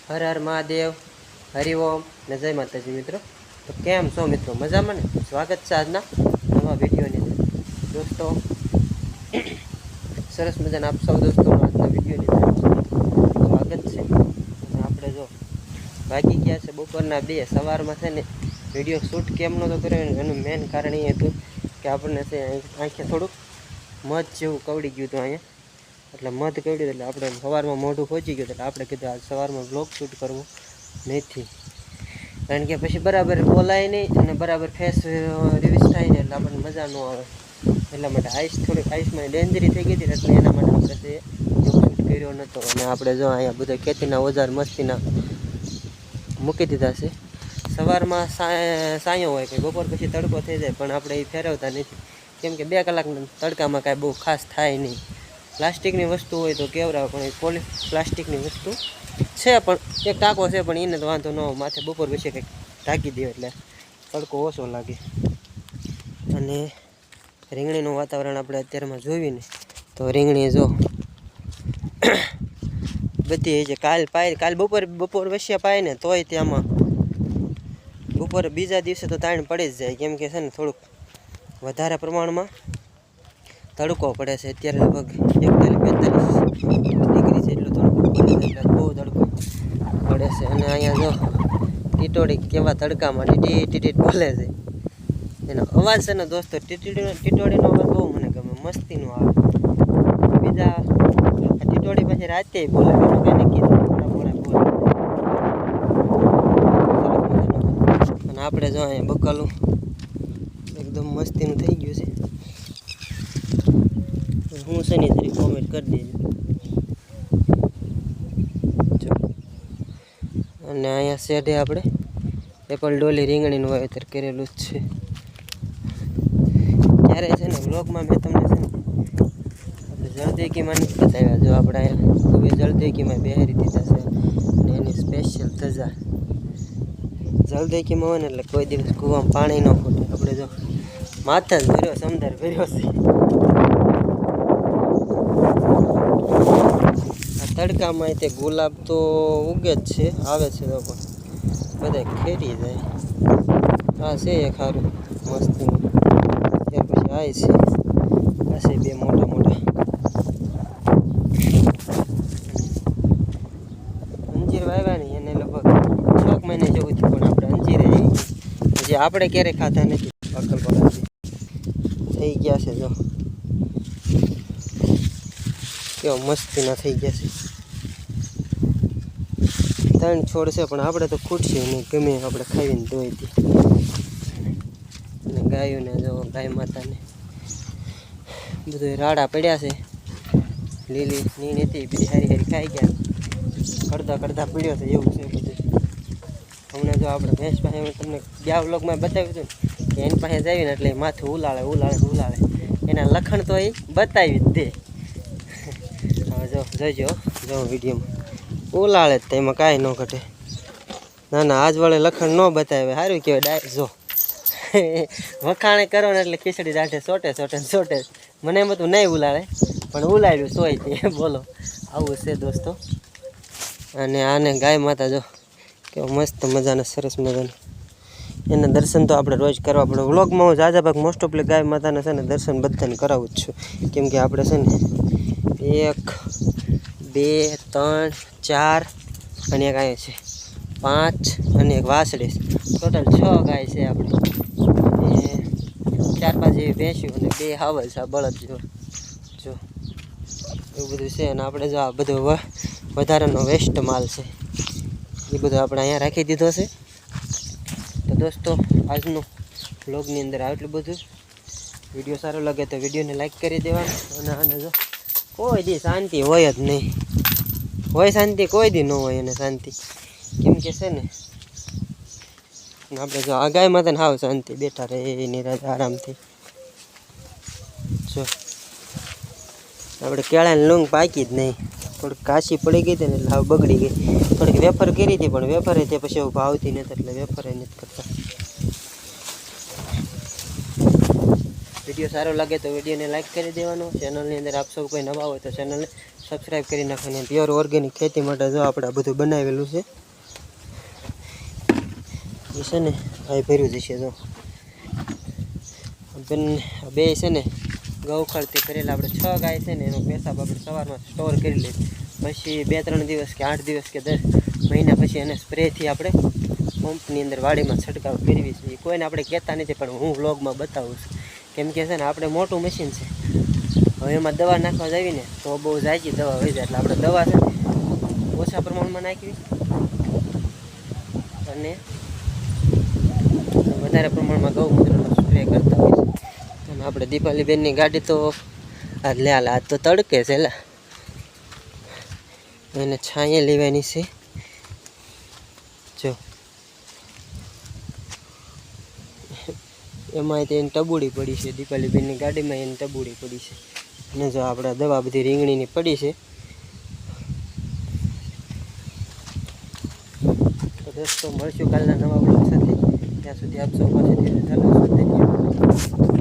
હર હર મહાદેવ, હરિઓમ ને જય માતાજી મિત્રો. તો કેમ છો મિત્રો? મજામાં ને? સ્વાગત છે આજના નવા વિડીયોની અંદર. દોસ્તો સરસ મજાના આપ સૌ દોસ્તોનો આજના વિડીયોની અંદર સ્વાગત છે. અને આપણે જો ભાગી ગયા છે બપોરના 2 સવારમાં છે ને વિડીયો શૂટ કેમ નહોતો કર્યો એનું મેન કારણ એ હતું કે આપણને છે આંખે થોડુંક મધ જેવું કવડી ગયું હતું અહીંયા. એટલે મધ કવડ્યું એટલે આપણે સવારમાં મોઢું પહોંચી ગયું એટલે આપણે કીધું આજ સવારમાં બ્લોગ શૂટ કરવું નથી, કારણ કે પછી બરાબર બોલાય નહીં અને બરાબર ફેસ રિવીઝ થાય ને એટલે આપણને મજા ન આવે. એટલા માટે આઈસમાં ડેન્જરી થઈ ગઈ હતી એટલે એના માટે આપણે તે શૂટ કર્યો નહોતો. અને આપણે જો અહીંયા બધા ખેતીના ઓજાર મસ્તીના મૂકી દીધા છે. સવારમાં સાયો હોય કે બપોર પછી તડકો થઈ જાય પણ આપણે એ ફેરવતા નથી, કેમ કે 2 કલાકના તડકામાં કાંઈ બહુ ખાસ થાય નહીં. પ્લાસ્ટિકની વસ્તુ હોય તો કેવરાવે પણ એ પ્લાસ્ટિકની વસ્તુ છે, પણ એક ટાંકો છે પણ એને તો વાંધો ન હોય. માથે બપોર પછી કંઈક ઢાંકી દે એટલે તડકો ઓછો લાગે. અને રીંગણીનું વાતાવરણ આપણે અત્યારમાં જોયું ને તો રીંગણી જો બધી છે. કાલ બપોર વસ્યા પાય ને તોય ત્યાંમાં બપોરે બીજા દિવસે તો તાણ પડી જ જાય, કેમ કે છે ને થોડુંક વધારે પ્રમાણમાં તડકો પડે છે. અત્યારે લગભગ 41-42 ડિગ્રી છે એટલો તડકો પડે છે, એટલે બહુ તડકો પડે છે. અને અહીંયા જો ટીટોડી કેવા તડકામાં ટીટી બોલે છે. એનો અવાજ છે ને દોસ્તો, ટીટોડીનો અવાજ બહુ મને ગમે, મસ્તીનો આવે. બીજા ટીટોડી પછી રાતે બોલે કંઈ નક્કી થોડા બોલે. અને આપણે જો અહીંયા બકાલું એકદમ મસ્તીનું થઈ ગયું છે. હું છે ને તરી કોમેન્ટ કરી દેજો. અને અહીંયા શેઢે આપણે એપલ ડોલી રીંગણીનું વાવેતર કરેલું જ છે. ત્યારે છે ને બ્લોગમાં મેં તમને છે ને આપણે જળદેકીમાં નથી બતાવ્યા. જો આપણે અહીંયા જળદેકીમાં બેહારી દીધા છે અને એની સ્પેશિયલ ધજા જળદેકીમાં હોય ને એટલે કોઈ દિવસ કૂવામાં પાણી ન ફૂટે. આપણે જો માથે જ ભર્યો સમદર ભર્યો છે. તડકામાં તે ગુલાબ તો ઉગે જ છે, આવે છે તો પણ બધા ખેરી જાય. આ છે એક સારું મસ્તીનું. ત્યાર પછી આ છે, આ છે 2 મોટા મોટા અંજીર વાવ્યા નહીં એને લગભગ 6 મહિને જેવું થયું, પણ આપણે અંજીરે જે આપણે ક્યારેય ખાધા નથી. અકલપરાથી થઈ ગયા છે જો કેવો મસ્તીના થઈ ગયા છે. 3 છોડ છે પણ આપણે તો ખૂટશે નહીં, ગમે આપણે ખાઈને ધોઈ દઈએ. અને ગાયોને જો ગાય માતાને બધું રાડા પડ્યા છે. લીલી નીણ હતી બધી હારી ખાઈ ગયા, કડતા પડ્યો છે એવું છે બધું. હમણાં જો આપણે ભેંસ પાસે તમને ગયા વ્લોગમાં બતાવ્યું હતું ને કે એની પાસે જાવીને એટલે માથું ઉલાળે એના લખણ તો એ બતાવી જ દે. હવે જોજો વિડીયોમાં ઉલાળે જ તેમાં કાંઈ ન ઘટે. ના આજ વળે લખણ ન બતાવે સારું કહેવાય. જો વખાણે કરો ને એટલે ખીચડી દાઢે સોટે. મને એમ હતું નહીં ઉલાળે પણ ઉલાળ્યું તોય તે બોલો આવું છે દોસ્તો. અને આને ગાય માતા જો કેવો મસ્ત મજાના સરસ મજાના. એના દર્શન તો આપણે રોજ કરવા પડે. વ્લોગમાં હું જાજા ભાગ મોસ્ટ ઓફલી ગાય માતાના છે ને દર્શન બધાને કરાવું જ છું, કેમ કે આપણે છે ને 1 2 3 4 અને એક અહીંયા છે 5 અને એક વાસળી છે. ટોટલ 6 ગાય છે આપણે. અને 4-5 જેવી ભેંસ્યું અને 2 હાવલ છે બળદ જો એવું બધું છે. અને આપણે જો આ બધો વધારાનો વેસ્ટ માલ છે એ બધો આપણે અહીંયા રાખી દીધો છે. તો દોસ્તો આજનું વ્લોગની અંદર આટલું બધું. વિડીયો સારો લાગે તો વિડીયોને લાઈક કરી દેવાનો. અને જો કોઈ દી શાંતિ હોય જ નહીં, હોય શાંતિ કોઈ દી ન હોય એને શાંતિ, કેમ કે છે ને આપણે જો આ ગાય માતાને હાવ શાંતિ બેઠા રહે એની રાત આરામથી. જો આપણે કેળાની લૂંગ પાકી જ નહીં, થોડીક કાશી પડી ગઈ હતી ને એટલે હાવ બગડી ગઈ. થોડીક વેફર કરી હતી પણ વેફરે તે પછી એવું ભાવતી નથી એટલે વેફરે નથી કરતા. વિડીયો સારો લાગે તો વિડીયોને લાઈક કરી દેવાનો. ચેનલની અંદર આપ સૌ કોઈ નવા હોય તો ચેનલને સબસ્ક્રાઈબ કરી નાખો. અને પ્યોર ઓર્ગેનિક ખેતી માટે જો આપણે આ બધું બનાવેલું છે એ છે ને આ ભર્યું જશે. જો બે છે ને ગૌખળથી કરેલા આપણે 6 ગાય છે ને એનો પેશાબ આપણે સવારમાં સ્ટોર કરી લઈએ. પછી 2-3 દિવસ કે 8 દિવસ કે 10 મહિના પછી એને સ્પ્રેથી આપણે પંપની અંદર વાડીમાં છંટકાવ કરવી છે. કોઈને આપણે કહેતા નથી પણ હું વ્લોગમાં બતાવું છું. કેમ કે છે ને આપણે મોટું મશીન છે. હવે એમાં દવા નાખવા જાવી ને તો બહુ ઝાઝી દવા હોય જાય. એટલે આપણે દવા છે ને ઓછા પ્રમાણમાં નાખવી અને વધારે પ્રમાણમાં ગૌમૂત્રનો સ્પ્રે કરતા હોય છે. અને આપણે દીપાલીબેનની ગાડી તો આજ લે આજ તો તડકે છે. લા એને છાંયે લેવાની છે. જો એમાં તો એને ટબુડી પડી છે. દીપાલીબેનની ગાડીમાં એને ટબુડી પડી છે. અને જો આપણે દવા બધી રીંગણીની પડી છે. તો દોસ્તો મળશું કાલના નવા બ્લોગ સાથે. ત્યાં સુધી આપ સૌ પાસેથી ચાલો.